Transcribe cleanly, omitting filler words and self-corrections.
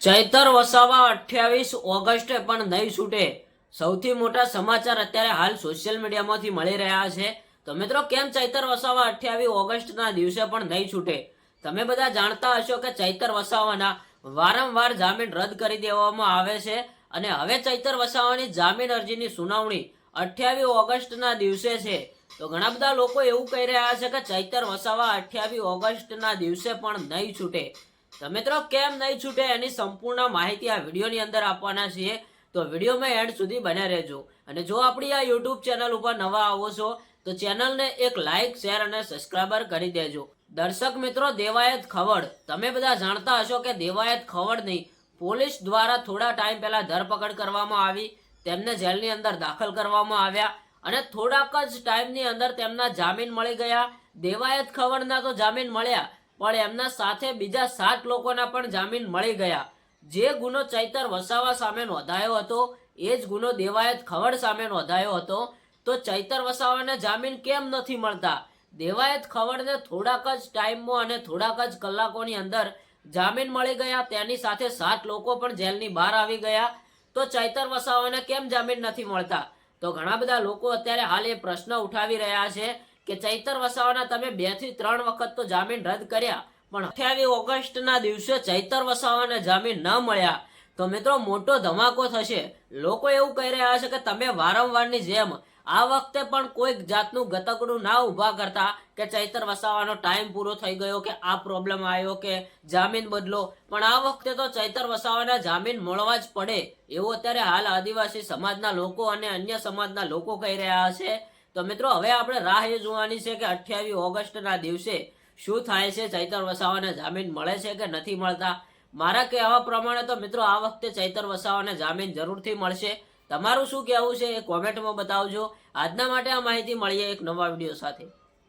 ચૈતર વસાવા 28 ઓગસ્ટે પણ નહીં છૂટે। સૌથી મોટા સમાચાર અત્યારે હાલ સોશિયલ મીડિયામાંથી મળી રહ્યા છે। તો મિત્રો, કેમ ચૈતર વસાવા 28 ઓગસ્ટના દિવસે પણ નહીં છૂટે? તમે બધા જાણતા હશો કે ચૈતર વસાવાના વારંવાર જામીન રદ કરી દેવામાં આવે છે અને હવે ચૈતર વસાવાની જામીન અરજીની સુનાવણી 28 ઓગસ્ટના દિવસે છે। તો ઘણા બધા લોકો એવું કહી રહ્યા છે કે ચૈતર વસાવા 28 ઓગસ્ટના દિવસે પણ નહીં છૂટે। તો મિત્રો, કેમ નહીં છૂટે એની સંપૂર્ણ માહિતી આ વિડીયોની અંદર આપવાના છીએ। તો વિડીયોમાં એન્ડ સુધી બન્યા રહેજો। અને જો આપણી આ યુટ્યુબ ચેનલ ઉપર નવા આવો છો તો ચેનલને એક લાઇક, શેર અને સબસ્ક્રાઇબર કરી દેજો। દર્શક મિત્રો, દેવાયત ખવડ, તમે બધા જાણતા હશો કે દેવાયત ખવડની પોલીસ દ્વારા થોડા ટાઈમ પહેલા ધરપકડ કરવામાં આવી, તેમને જેલની અંદર દાખલ કરવામાં આવ્યા અને થોડાક જ ટાઈમની અંદર તેમના જામીન મળી ગયા। દેવાયત ખવડના તો જામીન મળ્યા, પણ એમના સાથે બીજા 7 લોકોના પણ જામીન મળી ગયા। જે ગુનો ચૈતર વસાવા સામે નોંધાયો હતો એ જ ગુનો દેવાયત ખવડ સામે નોંધાયો હતો। તો ચૈતર વસાવાને જામીન કેમ નથી મળતા? દેવાયત ખવડને થોડાક જ ટાઈમમાં અને થોડાક જ કલાકોની અંદર જામીન મળી ગયા, તેની સાથે 7 લોકો પણ જેલની બહાર આવી ગયા। તો ચૈતર વસાવાને કેમ જામીન નથી મળતા? તો ઘણા બધા લોકો અત્યારે હાલ એ પ્રશ્ન ઉઠાવી રહ્યા છે કે ચૈતર વસાવાના તમે 2 થી 3 વખત તો જામીન રદ કર્યા, પણ 28 ઓગસ્ટના દિવસે ચૈતર વસાવાને જામીન ન મળ્યા તો મિત્રો મોટો ધમાકો થશે। લોકો એવું કહી રહ્યા છે કે તમે વારંવારની જેમ આ વખતે પણ કોઈક જાતનું ગતકડું ના ઊભા કરતા કે ચૈતર વસાવાનો ટાઈમ પૂરો થઈ ગયો કે આ પ્રોબ્લેમ આવ્યો કે જામીન બદલો, પણ આ વખતે તો ચૈતર વસાવાના જામીન મળવા જ પડે એવું અત્યારે હાલ આદિવાસી સમાજના લોકો અને અન્ય સમાજના લોકો કહી રહ્યા છે। તો મિત્રો, હવે આપણે રાહ એ જોવાની છે કે 28 ઓગસ્ટના દિવસે શું થાય છે, ચૈતર વસાવાને જામીન મળે છે કે નથી મળતા। મારા કહેવા પ્રમાણે તો મિત્રો આ વખતે ચૈતર વસાવાને જામીન જરૂરથી મળશે। તમારું શું કહેવું છે એ કોમેન્ટમાં બતાવજો। આજના માટે આ માહિતી, મળીએ એક નવા વિડીયો સાથે।